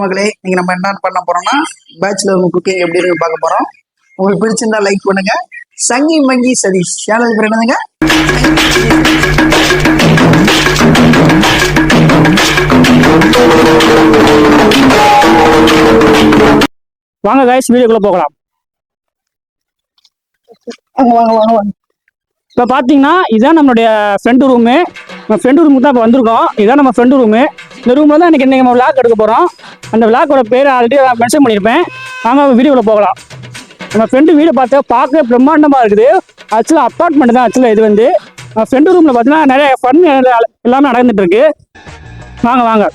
மக்களே, நீங்க நம்ம என்ன பண்ண போறோம்னா பேச்சுலர் குக்கிங் எப்படி இருக்கு பார்க்க போறோம். உங்களுக்கு பிடிச்சிருந்தா லைக் பண்ணுங்க. சங்கி மங்கி சதீஷ் சேனல் பேர் என்னதுங்க? வாங்க கைஸ், வீடியோக்குள்ள போகலாம். வாங்க வாங்க வாங்க வாங்க. இப்போ பார்த்தீங்கன்னா இதுதான் நம்மளுடைய ஃப்ரெண்டு ரூமு. நம்ம ஃப்ரெண்டு ரூமுக்கு தான் இப்போ வந்திருக்கோம். இதுதான் நம்ம ஃப்ரெண்டு ரூமு. இந்த ரூமில் தான் இன்றைக்கி நம்ம விளாக் எடுக்க போகிறோம். அந்த விளாக்கோட பேர் ஆல்ரெடி மென்ஷன் பண்ணியிருப்பேன். வாங்க வீடியோவில் போகலாம். நம்ம ஃப்ரெண்டு வீடை பார்க்க பிரம்மாண்டமாக இருக்குது. ஆக்சுவலாக அப்பார்ட்மெண்ட் தான். ஆக்சுவலாக இது வந்து ஃப்ரெண்டு ரூமில் பார்த்தீங்கன்னா நிறைய ஃபன் எல்லாமே நடந்துட்டு இருக்கு. வாங்க வாங்க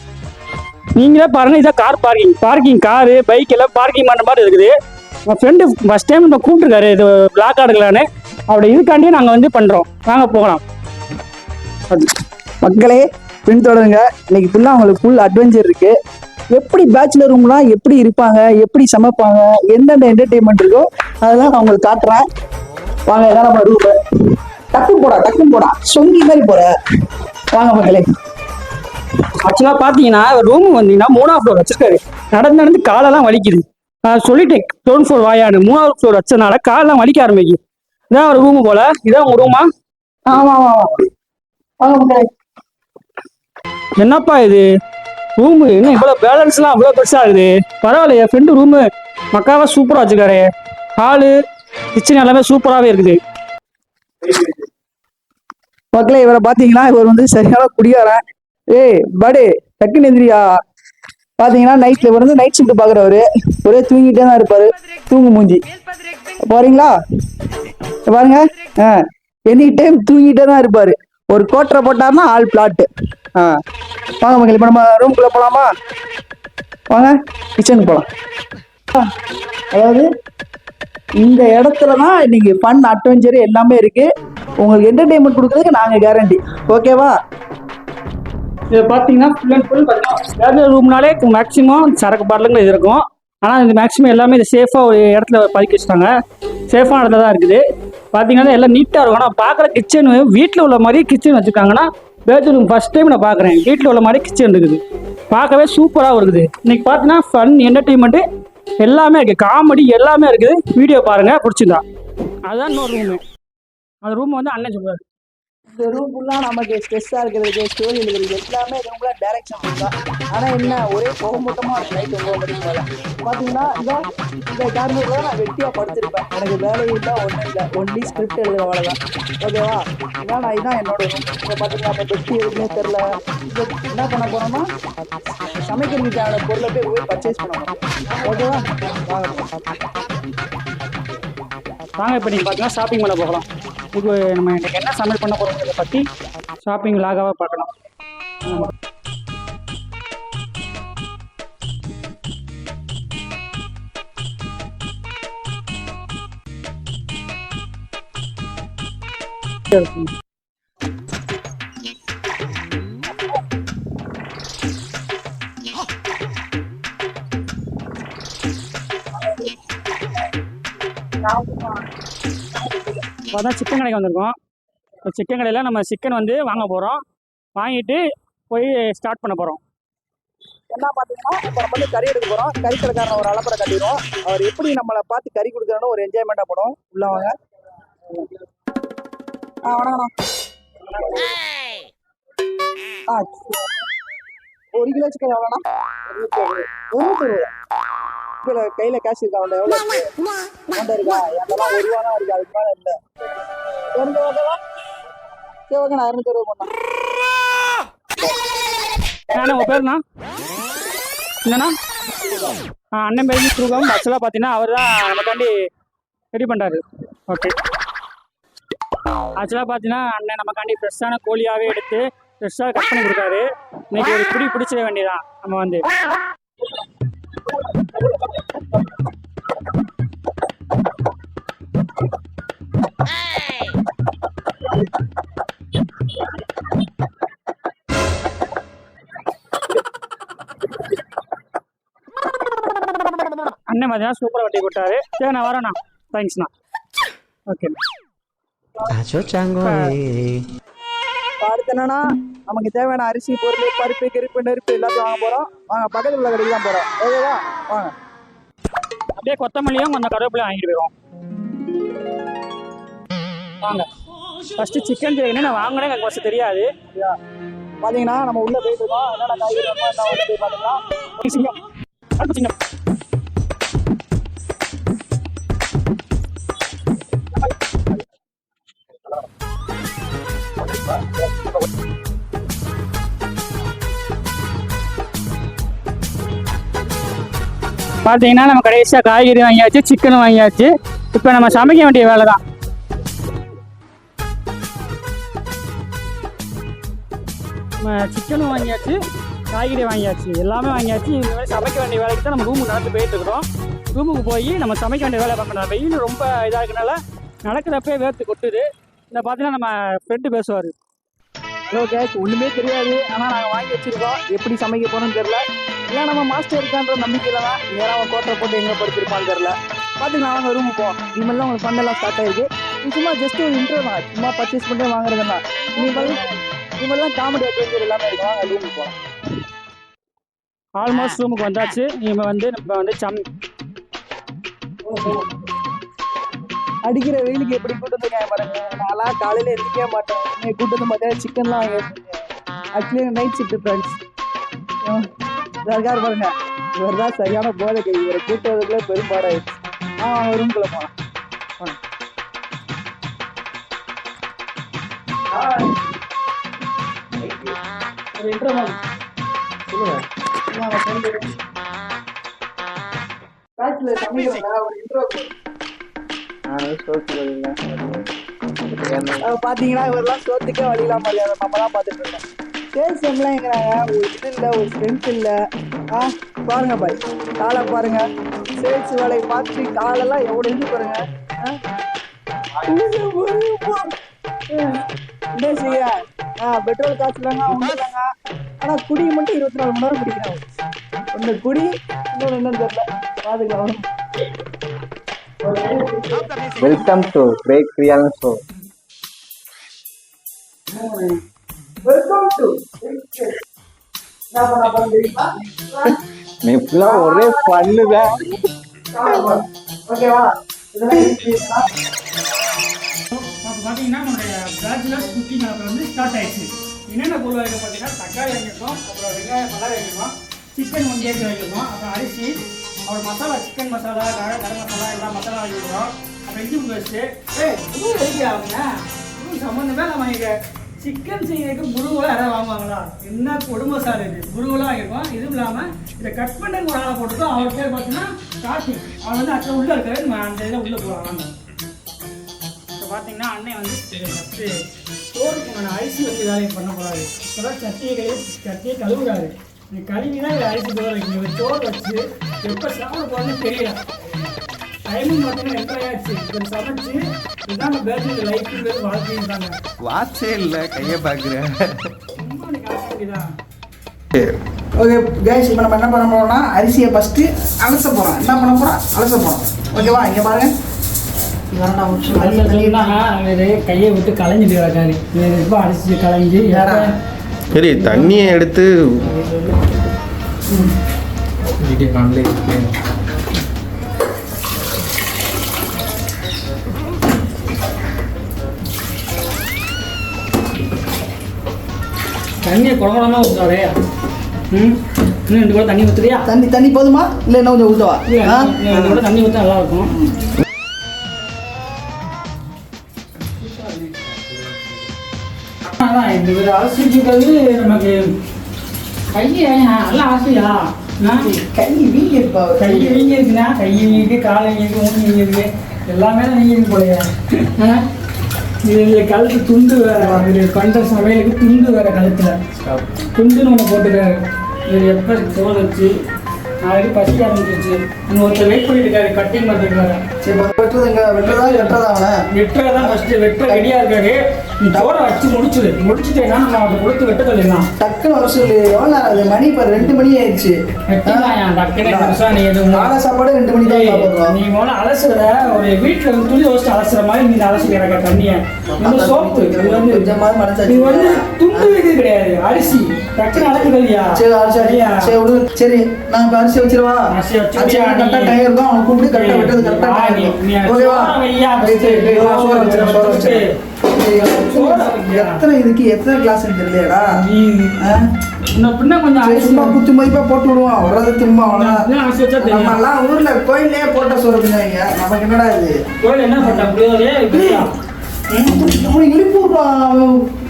நீங்களே பாருங்கள். இதான் கார் பார்க்கிங் காரு பைக் எல்லாம் பார்க்கிங் பண்ணுற மாதிரி இருக்குது. என் ஃப்ரெண்டு ஃபஸ்ட் டைம் இப்போ கூப்பிட்டுருக்காரு இது பிளாக் ஆடுக்கலான்னு. அப்படி இதுக்காண்டியே நாங்கள் வந்து பண்ணுறோம். வாங்க போகலாம். மக்களே பின்தொடருங்க. இன்னைக்கு ஃபுல்லாக அவங்களுக்கு ஃபுல் அட்வென்ச்சர் இருக்கு. எப்படி பேச்சுலர் ரூம்லாம் எப்படி இருப்பாங்க, எப்படி சமைப்பாங்க, எந்தெந்த என்டர்டெயின்மெண்ட் இருக்கோ அதெல்லாம் நான் உங்களுக்கு காட்டுறேன். வாங்க, இதான் நம்ம ரூம். டக்குன்னு போடா சொங்கி மாதிரி போற. வாங்க மக்களே. ஆக்சுவலாக பார்த்தீங்கன்னா ரூமு வந்தீங்கன்னா 3ஆவது ஃப்ளோர் வச்சிருக்காரு. நடந்து காலெல்லாம் வலிக்குது. சொல்லிட்டேன் டோன் ஃப்ளோர் வாயான்னு. 3ஆவது ஃப்ளோர் வச்சதுனால காலெல்லாம் வலிக்க ஆரம்பிக்குது. இதான் ஒரு ரூமு போல. இதான் உங்க ரூமா? ஆமா வாங்க மக்களே. என்னப்பா இது ரூமு? என்ன இவ்வளோ பேலன்ஸ்லாம் அவ்வளோ பெருசாக இருக்குது? பரவாயில்ல, என் ஃப்ரெண்டு ரூமு மக்காவாக சூப்பராக வச்சுருக்காரு. ஹாலு கிச்சன் எல்லாமே சூப்பராகவே இருக்குது. மக்களே, இவரை பார்த்தீங்கன்னா இவர் வந்து சரியான குடியாரன். ஏய் படு டக்குன்னு எந்திரியா. பார்த்தீங்கன்னா நைட்ல இவர் வந்து நைட் ஷிஃப்ட் பார்க்குறவரு. ஒரே தூங்கிட்டே தான் இருப்பாரு. தூங்கு மூஞ்சி போறீங்களா பாருங்க. எனி டைம் தூங்கிட்டே தான் இருப்பாரு. ஒரு கோட்டரை போட்டாருன்னா ஆள் பிளாட்டு. வாங்க மக்கள், இப்போ நம்ம ரூம்குள்ள போலாமா? வாங்க கிச்சனுக்கு போகலாம். அதாவது இந்த இடத்துல தான் இன்னைக்கு ஃபன் அட்வென்ச்சர் எல்லாமே இருக்கு. உங்களுக்கு என்டர்டெயின்மெண்ட் கொடுக்குறதுக்கு நாங்கள் கேரண்டி. ஓகேவா? இது பார்த்தீங்கன்னா ஃபுல் அண்ட் ஃபுல் பார்த்தீங்கன்னா ரூம்னாலே மேக்ஸிமம் சரக்கு பாட்டிலுங்கள் இது இருக்கும். ஆனால் இது மேக்ஸிமம் எல்லாமே இது சேஃபாக ஒரு இடத்துல பதுக்கி வச்சுட்டாங்க. சேஃபான இடத்துல தான் இருக்குது. பார்த்தீங்கன்னா எல்லாம் நீட்டாக இருக்கும். ஆனால் பார்க்குற கிச்சன் வீட்டில் உள்ள மாதிரி கிச்சன் வச்சுருக்காங்கன்னா பேட்ரூம் ஃபர்ஸ்ட் டைம் நான் பார்க்குறேன். வீட்டில் உள்ள மாதிரி கிச்சன் இருக்குது. பார்க்கவே சூப்பராக இருக்குது. இன்னைக்கு பார்த்தீங்கன்னா ஃபன் என்டர்டெயின்மெண்ட்டு எல்லாமே இருக்குது. காமெடி எல்லாமே இருக்குது. வீடியோ பாருங்கள், பிடிச்சிருந்தா. அதுதான் இன்னொரு ரூமு. அந்த ரூம் வந்து அண்ணன் சொல்லுவார். இந்த ரூம் ஃபுல்லாக நமக்கு ஸ்ட்ரெஸ்ஸாக இருக்கிறதுக்கு, ஸ்டோரி எழுதுறது எல்லாமே ரூம்லாம் டைரக்ஷன் தான். ஆனால் என்ன ஒரே புகமூட்டமாக இருக்கும். நைட் 9 மணிக்கு மேலே பார்த்தீங்கன்னா இந்த கார்னரில் நான் வெட்டியாக படுத்திருப்பேன். எனக்கு வேலையும் இல்லை, ஒன்றும் இல்லை, ஒன்லி ஸ்கிரிப்ட் எழுதுற வேலை தான். ஓகேவா? இதான் என்னோட ரூம். இப்போ பார்த்தீங்கன்னா நம்ம வெட்டி எதுவுமே தெரில. இது என்ன பண்ண போகிறோம்னா சமைக்கிறதுக்கு தேவையான பொருளை போய் பர்ச்சேஸ் பண்ணணும். ஓகேவா? வாங்க இப்போ நீங்கள் பார்த்தீங்கன்னா ஷாப்பிங் பண்ண போகலாம். இப்போ நம்ம எனக்கு என்ன சமையல் பண்ண போகிறோங்கிறத பற்றி ஷாப்பிங் லாகாக பார்க்கலாம். அதான் சிக்கன் கடைக்கு வந்திருக்கோம். இப்போ சிக்கன் கடையில் நம்ம சிக்கன் வந்து வாங்க போகிறோம். வாங்கிட்டு போய் ஸ்டார்ட் பண்ண போகிறோம். என்ன பார்த்தீங்கன்னா இப்போ நம்ம வந்து கறி எடுக்க போகிறோம். கறி கடைக்காரன் ஒரு அளப்பறை கட்டிடுவோம். அவர் எப்படி நம்மளை பார்த்து கறி கொடுக்குறோன்னு ஒரு என்ஜாய்மெண்ட்டாக போடும். உள்ள வாங்க. வணக்கம். 1 கிலோ சிக்கன் எவ்வளோண்ணா? 220. இப்போ கையில் கேஷ் இருக்கா? அவன்கிட்ட எவ்வளோ அமௌண்ட் இருக்கா? என்கிட்டலாம் 1 ரூபா தான் இருக்குது. அதுக்கு மேலே இல்லை. 200 ஓகேவா? சரி ஓகே, நான் 220 பண்ணேன். உங்கள் பேருண்ணா என்னண்ணா? அண்ணன் பேர் துருகம். ஆக்சுவலாக பார்த்தீங்கன்னா அவர் தான் நமக்காண்டி ரெடி பண்ணுறாரு. ஓகே. ஆக்சுவலாக பார்த்தீங்கன்னா அண்ணன் நமக்காண்டி ஃப்ரெஷ்ஷான கோழியாகவே எடுத்து ஃப்ரெஷ்ஷாக கட் பண்ணி கொடுத்தாரு. இன்னைக்கு ஒரு பிடிச்சிட வேண்டியதான் நம்ம வந்து. அண்ணன் பார்த்தீங்கன்னா சூப்பராக வெட்டி போட்டாரு. சரி நான் வரேண்ணா. தேங்க்ஸ்ண்ணா. ஓகே. இப்போ அடுத்து என்னன்னா நமக்கு தேவையான அரிசி பொருள் பருப்பு கருப்பு நெருப்பு எல்லாத்தையும் வாங்க போகிறோம். வாங்க பக்கத்தில் உள்ள கடைக்கு தான் போகிறோம். ஓகேவா? வாங்க. அப்படியே கொத்தமல்லியும் கொஞ்சம் கருவேப்பிலையும் வாங்கிட்டு போயிடுவோம். வாங்க. ஃபஸ்ட்டு சிக்கன் செய்யணும். நான் வாங்கினேன் எனக்கு ஃபஸ்ட்டு தெரியாது. பார்த்தீங்கன்னா நம்ம உள்ளே போயிட்டு இருக்கோம். என்னென்ன காய்கறி வேணுமோ என்ன உள்ள போய் பார்த்துக்கலாம். சிங்கம் அடுப்பு சிங்கம். பார்த்தீங்கன்னா நம்ம கடைசியாக காய்கறி வாங்கியாச்சு, சிக்கன் வாங்கியாச்சு. இப்போ நம்ம சமைக்க வேண்டிய வேலை தான். சிக்கனும் வாங்கியாச்சு, காய்கறி வாங்கியாச்சு, எல்லாமே வாங்கியாச்சு. இந்த மாதிரி சமைக்க வேண்டிய வேலைக்கு தான் நம்ம ரூமுக்கு நடந்து போயிட்டு இருக்கிறோம். ரூமுக்கு போய் நம்ம சமைக்க வேண்டிய வேலை பார்க்கணும். வெயில் ரொம்ப இதாக இருக்கனால நடக்கிறப்பே வேர்த்து கொட்டுது. இந்த பார்த்தீங்கன்னா நம்ம ஃப்ரெண்டு பேசுவார். ஹலோ கேஸ், ஒன்றுமே தெரியாது. ஆனால் நாங்கள் வாங்கி வச்சுருக்கோம். எப்படி சமைக்க போகிறோம்னு தெரில. இல்லை நம்ம மாஸ்டர் இருக்கான்ற நம்பிக்கையில் தான் நேராக அவன் கோட்டை போட்டு எங்கே படுத்திருப்பான்னு தெரில. பார்த்துக்கலாம், வாங்க ரூமுக்கு போவோம். இனிமேல் உங்களுக்கு ஃபண்டெல்லாம் ஸ்டார்ட் ஆகிருக்கு. இது சும்மா ஜஸ்ட் ஒரு இன்ட்ரோ தான். சும்மா பர்ச்சேஸ் பண்ணிட்டு வாங்குறதுன்னா இனிமேல் தான் காமெடி அட்வென்ச்சர் எல்லாமே இருக்கும். வாங்க ரூமுக்கு போகலாம். ஆல்மோஸ்ட் ரூமுக்கு வந்தாச்சு. நம்ம வந்து அடிக்கிற வெயிலுக்கு எப்படி கூட்டு வந்துருக்கேன் பாருங்க. நான்லாம் காலையில் எந்திரிக்கவே மாட்டேன். நீங்கள் கூட்டு வந்து பார்த்தா சிக்கன்லாம் வாங்கி வச்சுருக்கேன். Actually night shift friends. இருக்காரு பாருங்க, இவர் தான் சரியான போதை கை. இவரை கூட்டு வரதுக்குள்ளே பெரும்பாடாயிடுச்சு. அவங்க ரூம்குள்ளே போகலாம். பாத்தீங்கன்னா இவரெல்லாம் சோத்துக்கே வழியெல்லாம் மரியாதை நம்ம தான் பார்த்துட்டு இருக்கோம். சேல்ஸ் எல்லாம் எங்கிறாங்க, ஒரு இது இல்லை, ஒரு ஸ்ட்ரென்த் இல்லை. பாருங்க பாய், காலை பாருங்க. சேல்ஸ் வேலையை பார்த்து காலெல்லாம் எவ்வளோ இருந்து பாருங்க. என்ன செய்ய பெட்ரோல் காசுலாங்க அவங்க இல்லைங்க. ஆனால் குடி மட்டும் 24 மணி நேரம் குடிக்கிறாங்க. ஒன்று குடி, இன்னொன்று என்னன்னு தெரியல. பாத்துக்கலாம். Welcome to break real show. Welcome to நீ ஃபுல்லா ஒரே பண்ணுதான். ஓகேவா? பார்த்தீங்கன்னா நம்மளுடைய பேச்சுலர்ஸ் குக்கிங் வந்து ஸ்டார்ட் ஆயிடுச்சு. என்னென்ன பொருள் வைக்க பார்த்தீங்கன்னா தக்காளி வாங்கியிருக்கோம், அப்புறம் வெங்காயம் பழம் வாங்கியிருக்கோம், சிக்கன் 1 கேஜி வாங்கியிருக்கோம், அப்புறம் அரிசி, அப்புறம் மசாலா, சிக்கன் மசாலா, கரம் மசாலா, எல்லா மசாலா வாங்கியிருக்கோம். அப்புறம் இஞ்சி பூண்டு வச்சு அவங்க சம்மந்தமே நம்ம இங்கே சிக்கன் செய்யறதுக்கு முருகெல்லாம் யாராவது வாங்குவாங்களா? என்ன கொடுமை சார் இது. முருகெல்லாம் வாங்கியிருக்கோம். இதுவும் இல்லாமல் இதை கட் பண்ண ஒரு ஆளை போட்டுருக்கோம். அவர் பேர் பார்த்தீங்கன்னா கார்த்திக். அவர் வந்து ஆக்சுவலாக உள்ளே இருக்காரு. நம்ம அந்த இதில் உள்ளே போகலாம். இப்போ பார்த்தீங்கன்னா அண்ணன் வந்து ஃபஸ்ட்டு சோறுக்கு நான் அரிசி வச்சு வேலையை பண்ணக்கூடாது. இப்போதான் சட்டியை கழுவுறாரு. இந்த கழுவி தான் இதை அரிசி போட வைக்கணும். சோறு வச்சு எப்போ சாப்பிட போகிறதுன்னு தெரியல. டைமிங் பார்த்தீங்கன்னா 8:30 ஆச்சு. இப்போ சமைச்சு இதுதான் பேசுறது. லைஃப் வாழ்க்கையும் தாங்க. வாட்சே இல்லை, கையை பார்க்குறேன். ரொம்ப எனக்கு ஆசைதான். ஓகே கேஸ், இப்போ நம்ம என்ன பண்ண போறோம்னா அரிசியை ஃபஸ்ட்டு அலச போகிறோம். என்ன பண்ண போகிறோம்? அலச போகிறோம். ஓகேவா? இங்கே பாருங்க, கையை விட்டு கலைஞ்சிட்டு கிடக்காரு. இப்போ அரிசி கலைஞ்சி சரி, தண்ணியை எடுத்து தண்ணியை குழம்புமா ஊற்றுறாரு. இன்னும் 2 கூட தண்ணி ஊற்றுறியா? தண்ணி போதுமா? இல்லை என்ன கொஞ்சம் ஊற்றவா? 2 கூட தண்ணி ஊற்றா நல்லா இருக்கும். இந்த ஒரு அரிசிக்கிறது நமக்கு கையை நல்லா ஆசையா? கை வீங்கி இருப்பா. கை வீங்கி இருக்குண்ணா. கை வீங்கி, காலை வீங்கி, ஊனி வீங்கி இருக்கு. எல்லாமே தான் வீங்கி போலையா? இது கழுத்து துண்டு வேற. இது பண்ணுற சமையலுக்கு துண்டு வேற. கழுத்தில் துண்டுன்னு ஒன்று போட்டுக்காரு. இது எப்போ தோல் வச்சு நாளைக்கு பசிக்க ஆரம்பிச்சிருச்சு. இன்னும் ஒருத்தர் வெயிட் பண்ணிட்டு இருக்காரு கட்டிங் பண்ணுறதுக்காக. சரி வெட்டுறதா வெட்டுறதா அவனை வெட்டுறதான் ஃபஸ்ட்டு வெட்டுற ரெடியாக இருக்காரு. நீ சோறை அடிச்சு முடிச்சுட்டேன்னா நம்ம அவரை கொடுத்து வெட்ட சொல்லிடலாம். டக்குன்னு வர சொல்லு. எவ்வளோ நேரம் அது மணி இப்போ 2 மணி ஆயிடுச்சு. காலை சாப்பாடு 2 மணி தான் சாப்பிட்றோம். நீ முதல்ல அலசுற ஒரு வீட்டில் வந்து துணி வச்சுட்டு அலசுற மாதிரி நீ அலசி கிடக்க தண்ணியை. இந்த சோப்பு இது வந்து கொஞ்சமாவது மனசாச்சு. நீ வந்து துண்டு இது கிடையாது அரிசி டக்குன்னு அலக்குதியா? சரி சரி விடு. சரி நான் இப்போ அரிசி வச்சிருவா. அரிசி கரெக்டாக டைம் இருக்கும். அவன் கூப்பிட்டு கரெக்டாக வெட்டது கரெக்டாக ஓகேவா? சோற வச்சிரு. எத்தனை கிளாஸ் தெரியலையாடா? சும்மா குத்து மதிப்பா போட்டு விடுவான். வர்றது திரும்ப நம்ம எல்லாம் ஊர்ல கோயிலே போட்ட சோறு பின்னாங்க. நமக்கு என்னடா இது கோயில் என்ன பண்ண இழுப்பு விடுறான்.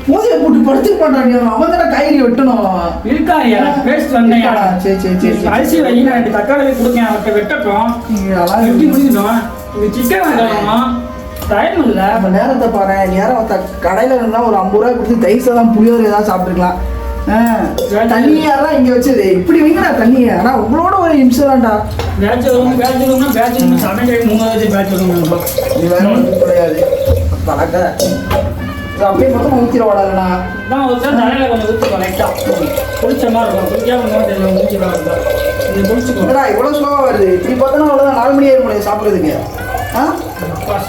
மோதியை போட்டு படுத்து பண்றாங்க. அவன் தானே காய்கறி வெட்டணும் இருக்காரியா? பேஸ்ட் வந்தேன். சரி சரி சரி அரிசி வைங்க 2 தக்காளி கொடுங்க. அவர்கிட்ட வெட்டட்டும். எப்படி முடிக்கணும்? இது சிக்கன் வாங்கணும். டைம் இல்லை. நம்ம நேரத்தை பாரு. நேரம் கடையில் இருந்தால் ஒரு 50 ரூபாய் கொடுத்து தயிர் சாதம் புளியோர் ஏதாவது சாப்பிட்டுருக்கலாம். தண்ணியாரெல்லாம் இங்கே வச்சது இப்படி வைங்கடா தண்ணியை. ஆனால் உங்களோட ஒரு நிமிஷம் தான்டா. பேச்சுலரும் சமையல் 3வது பேச்சுலரும் இது வேற ஒன்றும் கிடையாது. பழக்க அப்படியே மொத்தம் ஊற்றிடவாடா. தான் ஒரு சார் தலையில் கொஞ்சம் ஊற்றிக்கோ. லைட்டாக குளிச்ச மாதிரி இருக்கும். குளிக்காமல் ஊற்றிக்கலாம் இருக்கும். இது குளிச்சுக்கோடா. இவ்வளோ ஸ்லோவாக வருது. இப்படி பார்த்தோன்னா அவ்வளோதான் 4 மணி ஆயிரம் முடியாது சாப்பிட்றதுக்கு.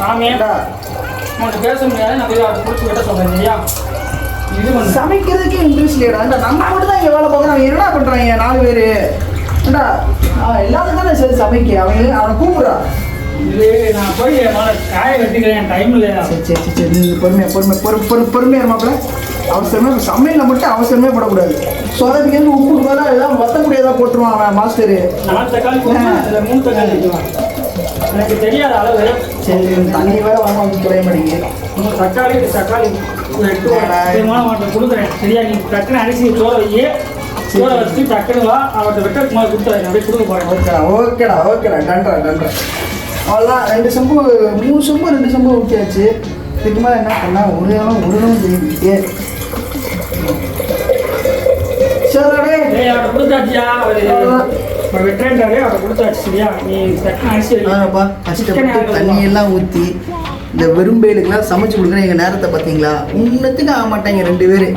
சாமியாடா உன்கிட்ட பேச முடியாது. நான் போய் அவரை குளிச்சு விட்ட சொல்கிறேன் இல்லையா? இது வந்து சமைக்கிறதுக்கே இன்ட்ரெஸ்ட் இல்லைடா. நம்ம மட்டும் தான் இங்கே வேலை பார்க்குறோம். அவங்க என்னடா பண்ணுறாங்க 4 பேர்? ஏண்டா எல்லாத்துக்கும் தானே சரி சமைக்க. அவனை கூப்பிட்றா. இது நான் போய் காய வெட்டிக்கிறேன். டைம் இல்லையா? சரி சரி சரி நீங்கள் பொறுமையாக மாப்பிள்ள. அவசரமே சமையலில் மட்டும் அவசரமே படக்கூடாது. சொதப்பிக்கிறது உப்பு பதிலாக ஏதாவது வத்தக்கூடியதாக போட்டுருவான் அவன் மாஸ்டரு. 4 தக்காளி 3 தக்காளி வைக்குவான். எனக்கு தெரியாத அளவு. சரி தண்ணி வேற வாங்க குறைய மாட்டேங்குது. தக்காளி மாட்டை கொடுக்குறேன். சரியா? நீ டக்குன்னு அரிசி சோறை வச்சு டக்குன்னு வா. அவர்கிட்ட வெட்டத்துக்கு மாதிரி கொடுத்துறேன். அப்படியே கொடுக்க போகிறேன். ஓகேடா நன்றா அவ்வளோதான். 2 சொம்பு 3 சொம்பு 2 சொம்பு ஊற்றியாச்சு. இதுக்கு மேலே என்ன பண்ணால் ஒரு செய்ய சரி அவரை கொடுத்தாச்சியா? வெட்டுறேன்டாரு. அவரை கொடுத்தாச்சு. சரியா? நீ டக்குன்னு அரிசி கஷ்டப்பட்டு தண்ணியெல்லாம் ஊற்றி இந்த வெறும்பேலுக்கெல்லாம் சமைச்சு கொடுக்குறேன். எங்கள் நேரத்தை பார்த்தீங்களா? உன்னத்துக்கு ஆக மாட்டாங்க 2 பேர்.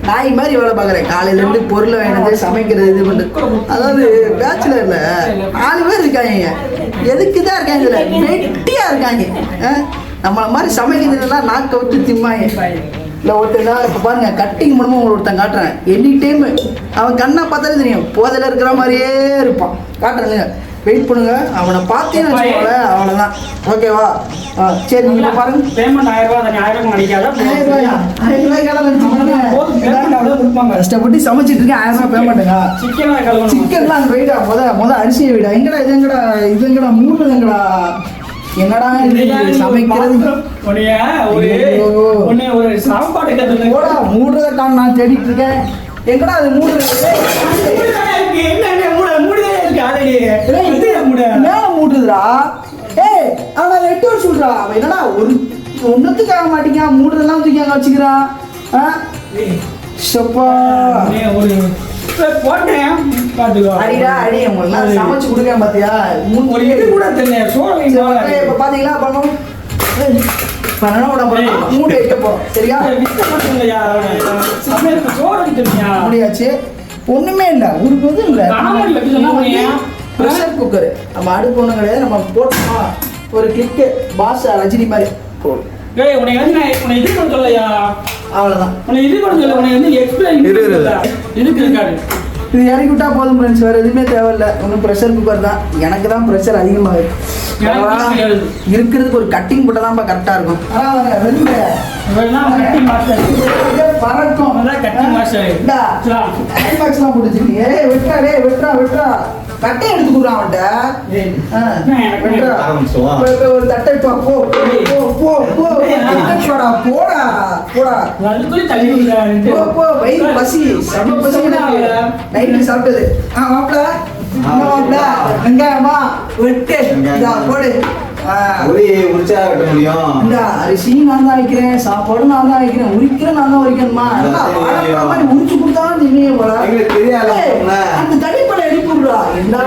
நாய் மாதிரி வேலை பார்க்குறேன். காலையிலேருந்து பொருளை வேணுது சமைக்கிறது இது பண்ணுறது. அதாவது பேச்சுலரில் 4 பேர் இருக்காங்க. எதுக்கு தான் இருக்காங்க? இதில் வெட்டியாக இருக்காங்க. நம்மளை மாதிரி சமைக்கிறதுலாம் நாக்கை விட்டு திம்மாங்க. இல்லை ஒருத்தர் இப்போ பாருங்க கட்டிங் மூலமாக ஒருத்தன் காட்டுறேன். எனி டைம் அவன் கண்ணை பார்த்தாலே தெரியும் போதையில் இருக்கிற மாதிரியே இருப்பான். காட்டுறேன் இல்லைங்க. வெயிட் பண்ணுங்க. அவனை பார்த்தேன்னு வச்சுக்கோங்கள அவ்வளோதான். ஓகேவா? சரி நீங்கள் பாருங்க. பேமெண்ட் 1000 ரூபா. 1000 கிடைக்காதா? 1000 ரூபாய்க்கு கஷ்டப்பட்டு சமைச்சிட்டு இருக்கேன். 1000 ரூபாய் பேமெண்ட்டுங்க. சிக்கன்லாம் அங்கே வெயிட்டா முத அரிசியை விடா. எங்கடா இது எங்கடா மூணு எங்கடா? என்னடா இது சமைக்கிறது? ஒரு சாப்பாடு போடா மூடுறதை காண நான் தேடிட்டு இருக்கேன். எங்கடா அது மூடுறது? மேல மூடுறதுடா. ஏய் அவன் 8 வருஷம் சொல்றா. அவன் என்னடா ஒன்னுத்துக்கு ஆக மாட்டேங்க. மூடுறதெல்லாம் தூக்கி அங்கே வச்சுக்கிறான். சமைச்சு கொடுக்க பாத்தியா? பாத்தீங்களா மூணு வைக்க போறோம். சரியா? முடியாச்சு. ஒண்ணுமே இல்ல. ஒரு இது இல்ல. ப்ரெஷர் குக்கர் நம்ம அடுப்பு ஒண்ணும் கிடையாது. நம்ம போட்டோமா ஒரு கிளிக்கு பாஸ் ரஜினி மாதிரி போடும். அவ்வளவுதான். இது இறக்கி விட்டா போதும் ஃப்ரெண்ட்ஸ். வேறு எதுவுமே தேவையில்லை. ஒன்றும் ப்ரெஷர் குக்கர் தான். எனக்கு தான் ப்ரெஷர் அதிகமாகுது. இருக்கிறதுக்கு ஒரு கட்டிங் போட்டால் தான்ப்பா கரெக்டாக இருக்கும். பறக்கும் வெட்டுறா கட்டை எடுத்து கொடுறான் அவன்கிட்ட. ஒரு தட்டை போடா வயிறு பசி செம பசி. நைட்டு சாப்பிட்டது மாப்பிள்ள வெங்காயமா வெட்டு போடு. அரிசி நான் தான் வைக்கிறேன். சாப்பாடு நான் தான் வைக்கிறேன். உரிக்கிறேன் நான் தான் உரிக்கணுமா? உரிச்சு கொடுத்தாலும் போல அந்த தனிப்படை அடிப்பு விடுறா என்ன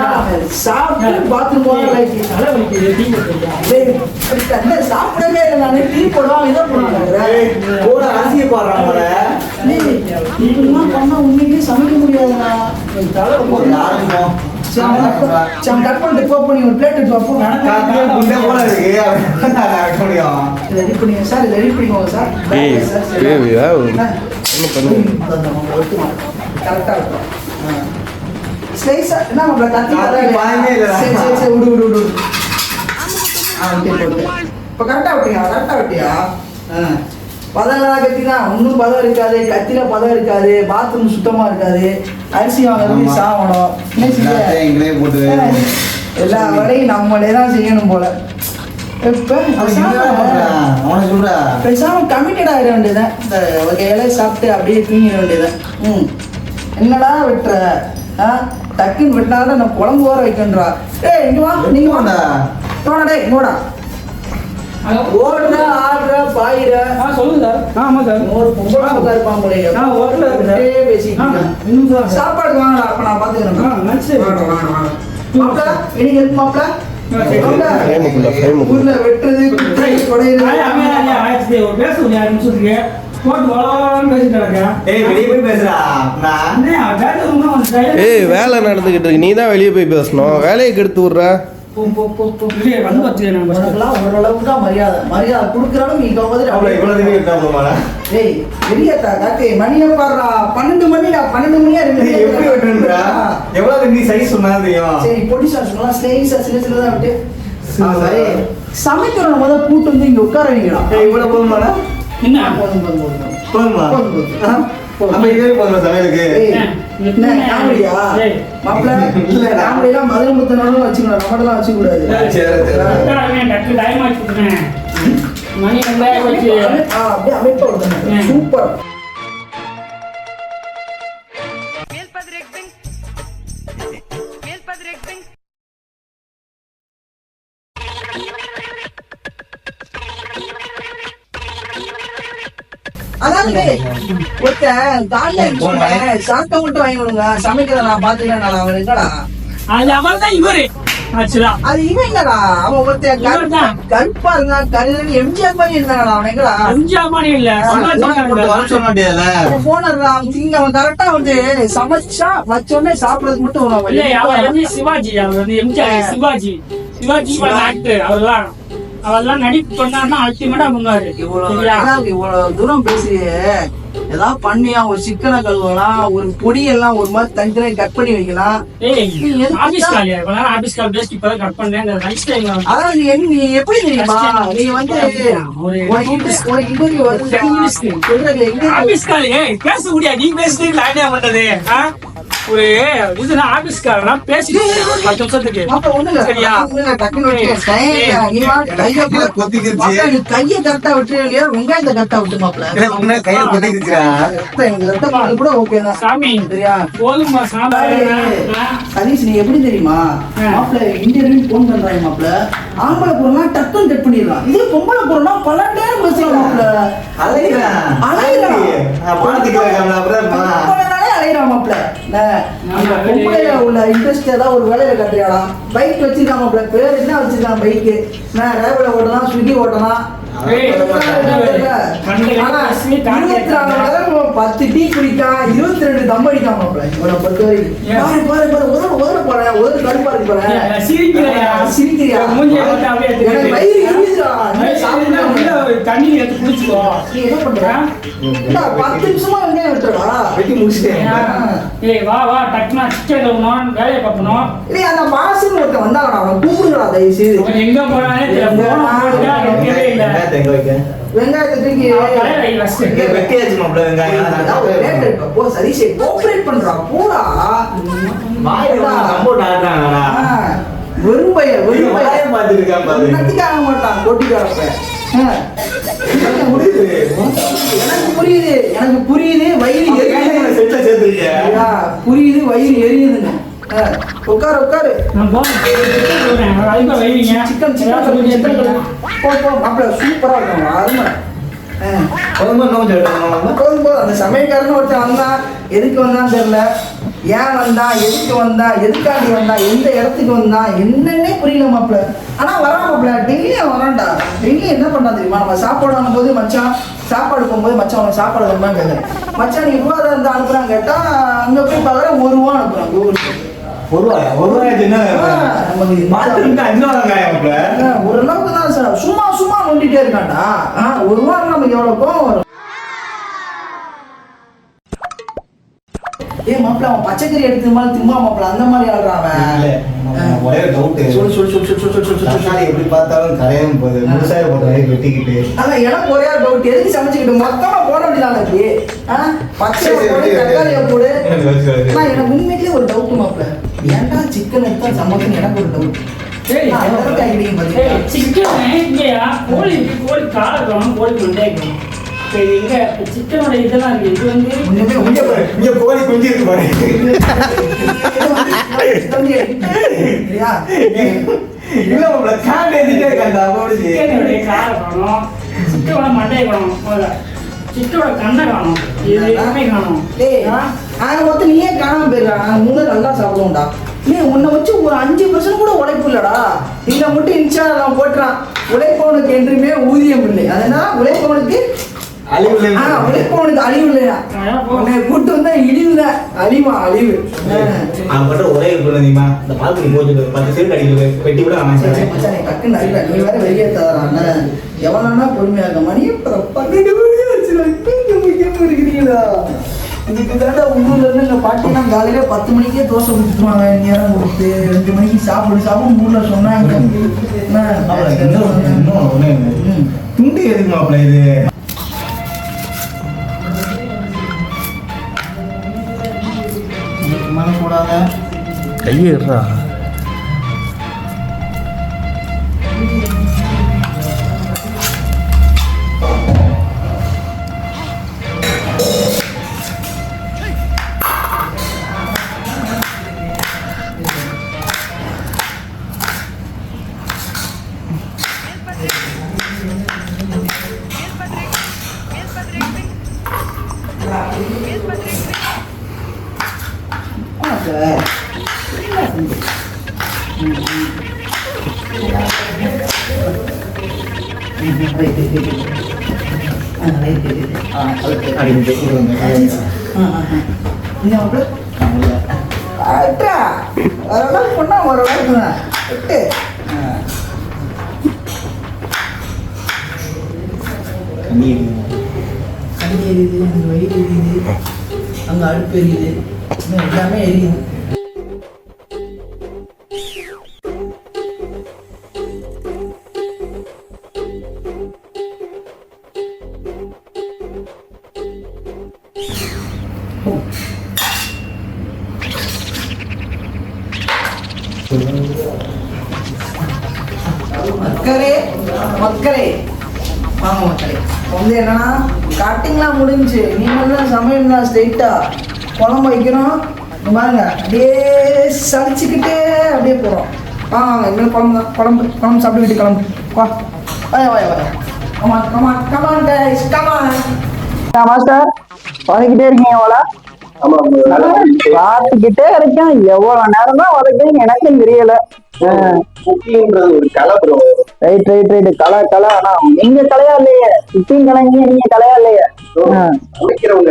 சாப்பிட்டு பாத்ரூம் போகிறாங்க தலை வலிக்குது டீ போட்டுருக்கா சாப்பிடவே இல்லை நான் டீ போடுவான் இதை போடுவாங்க கூட அரிசியை பாடுறாங்க இப்படிலாம் பண்ணா உண்மையிலேயே சமைக்க முடியாதுண்ணா தலை ஆரம்பம் கட் பண்ணிட்டு போ பண்ணி ஒரு பிளேட் எடுத்து வைப்போம் குண்டை போல இருக்கு வைக்க முடியும் ரெடி பண்ணிங்க சார் ரெடி பண்ணிக்கோங்க சார் கரெக்டாக இருக்கும் ஸ்லைஸா என்ன நம்மள கத்தி பாயமே இல்ல. சரி சரி சரி விடு விடு விடு இப்போ கரெக்டாக விட்டியா பதங்களாக கத்தி தான் ஒன்றும் பதம் இருக்காது கத்தில பதம் இருக்காது பாத்ரூம் சுத்தமாக இருக்காது அரிசி வாங்குறது சாவணும் என்ன செய்ய எங்களே போட்டு எல்லா வேலையும் நம்மளே தான் செய்யணும் போல இப்போ அவனை சொல்ற பேசாமல் கமிட்டட் ஆகிட வேண்டியதான் இந்த வகையில சாப்பிட்டு அப்படியே தூங்கிட வேண்டியதான் என்னடா வெட்டுற டக்குன்னு வெட்டினாலும் நான் குழம்பு வர வைக்கன்றா இங்க வா நீங்க வாடா டே இங்கோடா ஓடுற ஆடுற பாயிர சொல்லுங்க சார் ஆமாம் சார் ஒரு பொம்பளை உட்காருப்பான் போலயே ஹோட்டலில் அப்படியே பேசிட்டு இன்னும் சார் சாப்பாடு வாங்கடா அப்ப நான் பாத்துக்கிறேன் சரி மாப்பிள இன்னைக்கு இருக்கு மாப்பிள ஊர்ல வெட்டுறது ஆயிடுச்சு ஒரு பேச முடியாது யாரும் சொல்றீங்க போட்டு வளவளன்னு பேசிட்டு இருக்கேன் வெளியே போய் பேசுறா நான் ஏய் வேலை நடந்துகிட்டு இருக்கு நீ தான் வெளியே போய் பேசணும் வேலையை கெடுத்து விட்ற வந்து பார்த்துக்கிறேன் உனக்கெல்லாம் ஓரளவுக்கு தான் மரியாதை கொடுக்குற அளவுக்கு நீ வந்து அவ்வளோ இவ்வளோ இருக்காங்க ஏய் வெளியேத்தா காக்கே மணியை பாடுறா 12 மணிடா 12 மணியா எப்படி வெட்டுறா எவ்வளவு நீ சைஸ் சொன்னா தெரியும் சரி பொடி சாசலாம் ஸ்லைஸா சின்ன சின்னதா விட்டு சரி சமைக்கிறவங்க முதல்ல கூட்டு வந்து இங்க உட்கார வைக்கலாம் இவ்வளவு போதுமாடா என்ன போதுமா நம்ம இதே போதுமா சமையலுக்கு என்ன காமெடியா மாப்பிள்ள இல்ல காமெடிலாம் மதுரை முத்தனோட வச்சுக்கணும் நம்மளெல்லாம் வச்சுக்க கூடாது சரி டைம் ஆச்சு மணி அப்படியே அமைப்பா விடுங்க சூப்பர் அதாவது ஒருத்தன் காலைல சாக்க மட்டும் வாங்கி கொடுங்க சமைக்கிறத நான் பாத்துக்கிறேன் அவன் எங்கடா அது அவன் தான் இவரு ஆக்சுவலா அது இவன் இல்லடா அவன் ஒருத்தன் கருப்பா இருந்தான் கருது எம்ஜிஆர் மாதிரி இருந்தாடா அவன் எங்கடா எம்ஜிஆர் மாதிரி இல்ல சொல்ல முடியாதுல்ல போனடா அவன் கரெக்டா வந்து சமைச்சா வச்சோடனே சாப்பிடறதுக்கு மட்டும் இல்ல அவன் வந்து சிவாஜி அவர் வந்து எம்ஜிஆர் சிவாஜி ஆக்டர் அவெல்லாம் நடிப்பு பண்ணாருன்னா அல்டிமேட்டா பண்ணுவாரு இவ்வளவு தூரம் பேசியே ஏதாவது பண்ணியா ஒரு சிக்கனை கழுவலாம் ஒரு பொடியெல்லாம் ஒரு மாதிரி தனித்தனியா கட் பண்ணி வைக்கலாம் அதான் நீ எப்படி தெரியுமா நீ வந்து பேச முடியாது நீ பேசுறது ஒரு இதுனா ஆபீஸ்காரனா பேசிட்டு 10 நிமிஷத்துக்கு சரியா கையை கரெக்டா விட்டு இல்லையா வெங்காயத்தை கரெக்டா விட்டு மாப்பிள்ள கையை கொத்திக்கிச்சா கூட ஓகே தான் சாமி சரியா போதுமா சாம்பார் சதீஷ் நீ எப்படி தெரியுமா மாப்பிள்ள இன்டர்வியூ போன் பண்றாங்க மாப்பிள்ள ஆம்பளை பொருள்னா டக்குன்னு கட் பண்ணிடலாம் இதே பொம்பளை பொருள்னா பல நேரம் பேசலாம் மாப்பிள்ள அலையிறான் மாப்பிள்ள பொம்பளையில உள்ள இன்ட்ரெஸ்ட் ஏதாவது ஒரு வேலையில கட்டுறியாடா பைக் வச்சிருக்கான் மாப்பிள்ள பேர் என்ன வச்சிருக்கான் பைக்கு நான் ரேபிட ஓட்டலாம் ஸ்விக்கி ஓட்டலாம் 10 டீ குடிக்கான் 22 தம் அடிக்காம இவனை பொறுத்த வரைக்கும் போறேன் ஒரு கருப்பா இருக்கு போறேன் சிரிக்கிறியா தண்ணி எடுத்து குடிச்சுக்கோ நீ என்ன பண்ற 10 நிமிஷமா வெங்காயம் வெட்டுறா வெட்டி முடிச்சிட்டேன் வா டக்குனா சிக்கன் கழுவணும் வேலையை பார்க்கணும் இல்ல அந்த மாசுன்னு ஒருத்தன் வந்தாங்கடா அவன் கூப்பிடுங்கடா தயவு செய்து எங்க போனாலே இல்ல வெங்காயத்தை தூக்கி வெட்டியாச்சு மாப்பிள்ள வெங்காயம் சதீஷே கோஆபரேட் பண்றா போடா வெறும்பைய பார்த்துருக்கான் பாரு நட்டிக்காக மாட்டான் கொட்டிக்காரப்ப எனக்கு புரியுது வயிறு புரியுது வயிறு எரியுதுன்னு உட்காரு சிக்கன் மாப்பிள்ள சூப்பரா இருக்கும் அருமை அந்த சமையல்காரன்னு ஒருத்தன் வந்தான் எதுக்கு வந்தான்னு தெரியல ஏன் வந்தா, எதுக்கு வந்தா, எதுக்காண்டி வந்தா, எந்த இடத்துக்கு வந்தா என்னன்னே புரியல மாப்பிள்ள. ஆனா வரா மாப்பிள்ள, டெய்லியும் வரான்டா. டெய்லியும் என்ன பண்ணா தெரியுமா, நம்ம சாப்பாடு வாங்கும்போது மச்சான் சாப்பாடு போகும்போது மச்சான் அவனுக்கு சாப்பாடு வேணுமா கேட்குறேன். மச்சான் நீ ரூபா தான் இருந்தா அனுப்புறான்னு கேட்டா அங்க போய் பார்க்குற ₹1 அனுப்புறான் கூகுள் பே. ஓரளவுக்கு தான் சார், சும்மா சும்மா நோண்டிட்டே இருக்காண்டா. ₹1 நமக்கு எவ்வளவு கோவம் வரும். மாப்பிள்ள அவன் பச்சைக்கறி எடுத்து மாதிரி திம்பா மாப்பிள்ள, அந்த மாதிரி ஆடுறான் அவன். ஒரே டவுட், எப்படி பார்த்தாலும் கரையும் போகுது, முழுசாய போட்டு வெட்டிக்கிட்டு. அதான் எனக்கு ஒரே டவுட், எதுக்கு சமைச்சுக்கிட்டு மொத்தமா போட வேண்டியதானே? பச்சை போடு, தக்காளியை போடு. எனக்கு உண்மைக்கே ஒரு டவுட் மாப்பிள்ள, ஏன்டா சிக்கன் எடுத்தா சமைக்கணும் எனக்கு ஒரு டவுட். சிக்கனோட இதெல்லாம் இருக்கு. இது வந்து கோழி குஞ்சு இருக்கு பாரு. சிக்கனோட மண்டையை காணும், சிக்கனோட கண்ணை காணும், இது எல்லாமே காணும். மொத்தம் நீயே காணாம போயிடலாம். நாங்க 3 நல்லா சாப்பிடுவோம்டா. நீ உன்னை வச்சு ஒரு 5% கூட உழைப்பு இல்லடா. இங்க மட்டும் இன்ஸ்டா போட்டுறான், உழைப்பவனுக்கு என்றுமே ஊதியம் இல்லை. அதனால உழைப்பவனுக்கு உழைப்பவனுக்கு அழிவு இல்லையா? உன்னை கூட்டு வந்தா இழிவுதான், அழிவா அழிவு. அவன் பண்ற ஒரே தெரியுமா, இந்த பால்கனி போட்டு 10 சென்ட் அடிக்கிறது வெட்டி கூட டக்குன்னு அறிவா. நீ வேற வெளியே தரான எவ்வளோனா பொறுமையா இருக்க. மணி 12 மணி ஆச்சு, முக்கியமா இருக்கிறீங்களா? இதுக்கு தாண்டா உள்ளூர்ல இருந்து எங்க பாட்டிலாம் காலையில 10 மணிக்கே தோசை கொடுத்துருவாங்க, நேரம் கொடுத்து 2 மணிக்கு சாப்பிடு ஊர்ல சொன்னாங்க. துண்டு எதுக்கு மாப்பிள்ள இது? கூடாத கையேறா பொண்ணா ஒரு எரியுது, அங்க வயிறு எரியுது, அங்க அடுப்பு எரியுது, எல்லாமே எரியுது. மக்களே மக்களே வாங்க மக்களே, வந்து என்னன்னா கட்டிங்லாம் முடிஞ்சு நீங்கள்தான் சமையல்லாம் ஸ்ட்ரெயிட்டா குழம்பு வைக்கிறோம். பாருங்க அப்படியே சளிச்சுக்கிட்டே அப்படியே போகிறோம். வாங்க இனிமேல் குழம்பு தான், குழம்பு சாப்பிட்டுக்கிட்டு கிளம்பு. வா வாயா வாயா வாயா. Come on come on come on guys come on. Master வதக்கிட்டே இருக்கீங்க போல? பார்த்துக்கிட்டே இருக்கேன், எவ்வளவு நேரம் தான் வதக்குறீங்க எனக்கும் தெரியல. ஒரு கலை ப்ரோ. ரைட் ரைட் ரைட், கலை கலை. ஆனா நீங்க கலையா இல்லையே, குக்கிங் கலைங்க, நீங்க கலையா இல்லையே.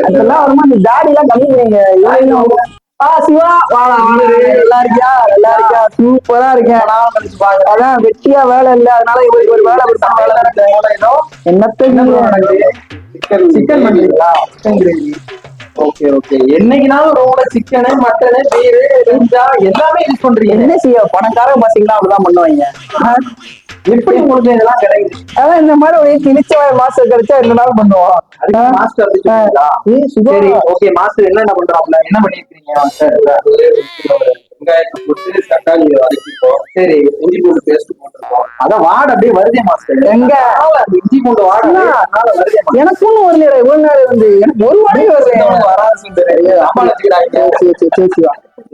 அதெல்லாம் வருமா, இந்த தாடி எல்லாம் கம்மிக்கிறீங்க. சிவா நல்லா இருக்கியா? நல்லா இருக்கியா? சூப்பரா இருக்கேன். அதான் வெட்டியா வேலை இல்லை, அதனால இவருக்கு ஒரு வேலை கொடுத்தா வேலை இருக்கு. என்னத்த சிக்கன் பண்றீங்களா? Chicken gravy. Okay okay. என்னைக்குனாலும் ரோட சிக்கனு மட்டனு பீரு வெஞ்சா எல்லாமே யூஸ் பண்றீங்க. என்ன செய்ய, பணக்காரங்க பாத்தீங்கன்னா அப்படிதான் பண்ணுவாங்க. எப்படி உங்களுக்கு இதெல்லாம் கிடைக்குது? அதான் இந்த மாதிரி ஒரு திணிச்ச மாஸ்டர் கிடைச்சா என்ன நாள் பண்ணுவோம். அதுக்கு மாஸ்டர் சரி ஓகே. மாஸ்டர் என்ன பண்றாப்ல, என்ன பண்ணிருக்கீங்க மாஸ்டர்? வெங்காயத்தை போட்டு தக்காளி வதக்கிப்போம். சரி, இஞ்சி பூண்டு பேஸ்ட் போட்டிருக்கோம். அதான் வாடை அப்படியே வருதே மாஸ்டர். எங்க இஞ்சி பூண்டு வாடை வருதே. எனக்கு ஒண்ணு வரல, இவ்வளவு நேரம் வந்து எனக்கு ஒரு வாடகை வருது. வராது.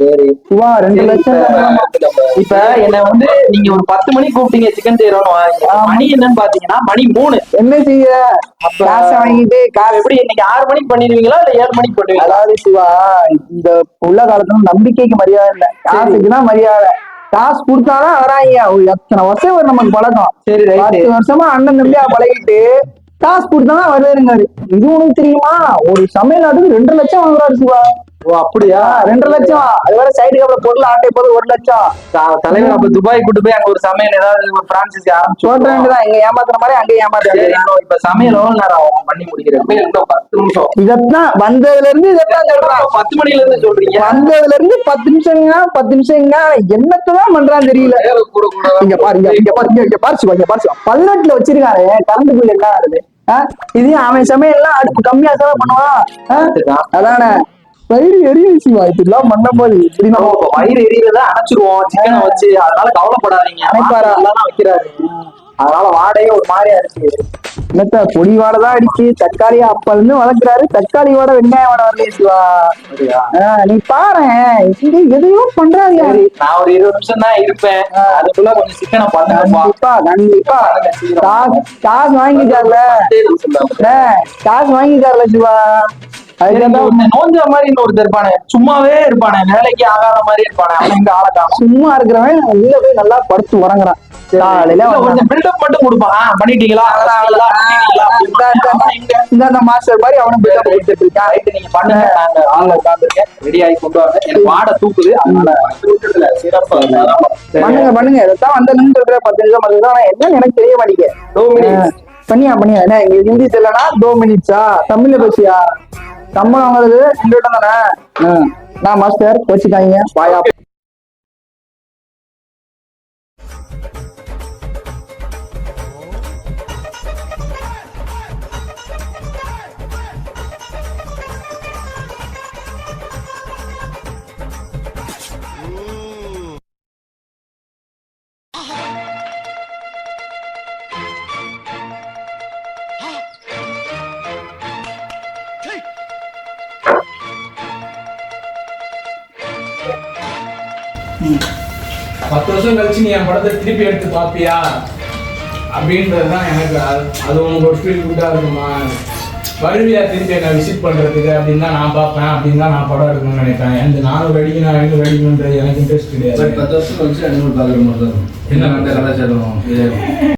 சரி சிவா 2 லட்சம் சம்பளமா? இப்ப என்ன வந்து நீங்க ஒரு 10 மணிக்கு கூப்பிட்டீங்க சிக்கன் செய்யறோம்னு வாங்க. மணி என்னன்னு பாத்தீங்கன்னா மணி 3. என்ன செய்ய, காசை வாங்கிட்டு எப்படி இன்னைக்கு 6 மணிக்கு பண்ணிடுவீங்களா இல்ல 7 மணிக்கு பண்ணுவீங்களா? அதாவது சிவா, இந்த உள்ள காலத்துல நம்பிக்கைக்கு மரியாதை இல்ல, காசுக்குதான் மரியாதை. காசு கொடுத்தாதான் வராங்க. ஒரு எத்தனை வருஷம் ஒரு நமக்கு பழக்கம். சரி, right. 10 வருஷமா அண்ணன் தம்பியா பழகிட்டு காசு கொடுத்தாதான் வருவாருங்காரு. இது உனக்கு தெரியுமா? ஒரு சமையல் 2 லட்சம் வாங்குறாரு சிவா. ஓ அப்படியா? 2 லட்சம். அது வேற சைடு கப்ல பொருள் ஆட்டை போது 1 லட்சம். தலைவர் அப்ப துபாய் கூட்டு போய் அங்க ஒரு சமையல் ஏதாவது ஒரு பிரான்சைஸ் ஆரம்பிச்சு சொல்ற வேண்டியதான், இங்க ஏமாத்துற மாதிரி அங்க ஏமாத்துறாரு. இப்ப சமையல் எவ்வளவு நேரம் ஆகும் பண்ணி முடிக்கிறப்ப? இன்னும் 10 நிமிஷம். இதத்தான் வந்ததுல இருந்து இதைத்தான் சொல்றான். 10 மணில இருந்து சொல்றீங்க? வந்ததுல இருந்து 10 நிமிஷங்க என்னத்தான் பண்றான்னு தெரியல. கூட கூட இங்க பாருங்க, இங்க பாருங்க, இங்க பாரு சிவா, இங்க பாரு சிவா. 18ல வச்சிருக்காரு கரண்ட் பில் என்ன ஆகுது? இதையும் அவன் சமையல்லாம் அடுப்பு கம்மியா செலவு பண்ணுவான். அதானே வயிறு எரியும் சிவா, இதெல்லாம் பண்ண போது இப்படி நம்ம வயிறு எரியறத அணைச்சிருவோம் சிக்கனை வச்சு. அதனால கவலைப்படாதீங்க. அணைப்பாரா? அதெல்லாம் வைக்கிறாரு. அதனால வாடையே ஒரு மாதிரியா இருக்கு. என்னத்த பொடி வாடை தான் அடிச்சு, தக்காளியா அப்ப இருந்து வளர்க்குறாரு. தக்காளி வாடை, வெங்காய வாடை வரலையே சிவா. நீ பாரு, இங்க எதையோ பண்றாங்க. நான் ஒரு 20 நிமிஷம் தான் இருப்பேன். அதுக்குள்ள கொஞ்சம் சிக்கனை பண்ணுங்க. கண்டிப்பா கண்டிப்பா. காசு வாங்கிட்டார்ல, காசு வாங்கிட்டார்ல சிவா. நோஞ்ச மாதிரி இன்னொருத்தர் இருப்பானே, சும்மாவே இருப்பானே, வேலைக்கு ஆகாத மாதிரி இருப்பானே, அவன் எங்க ஆள காணோம். சும்மா இருக்கிறவன் உள்ள போய் நல்லா படுத்து உறங்குறான். காலையில கொஞ்சம் பில்டப் மட்டும் கொடுப்பான். பண்ணிட்டீங்களா இந்த மாஸ்டர் மாதிரி அவனும் பில்டப் கொடுத்துட்டு இருக்கான். நீங்க பண்ணுங்க, நாங்க ஆள்ல உட்காந்துருக்கேன், ரெடி ஆகி கொண்டு வாங்க. எனக்கு வாடை தூக்குது, அதனால சிறப்பா பண்ணுங்க. இதைத்தான் வந்த சொல்ற 10 நிமிஷம் ஆனா என்ன எனக்கு தெரிய மாட்டேங்க. பண்ணியா என்ன எங்களுக்கு ஹிந்தி தெரியலனா 2 மினிட்ஸா? தமிழ்ல பேசியா? சம்பளம் வாங்குறது 2 வட்டம் தானே. நான் மாஸ்டர் வச்சுக்காங்க வாயா. பத்து வருஷம் கழிச்சு நீ என் படத்தை திருப்பி எடுத்து பார்ப்பியா அப்படின்றதுதான் எனக்கு. அது உனக்கு ஒரு ஃபீல் குட்டாக இருக்குமா? வருவியா திருப்பி என்னை விசிட் பண்ணுறதுக்கு அப்படின்னு தான் நான் பார்ப்பேன், அப்படின்னு தான் நான் படம் எடுக்கணும்னு நினைப்பேன். எனக்கு 400 அடிக்கணும் 500 அடிக்கணுன்றது எனக்கு இன்ட்ரெஸ்ட் கிடையாது. 10 வருஷம் கழிச்சு அனிமல் பார்க்குற மாதிரி தான் இருக்கும். என்ன அந்த கலாச்சாரம்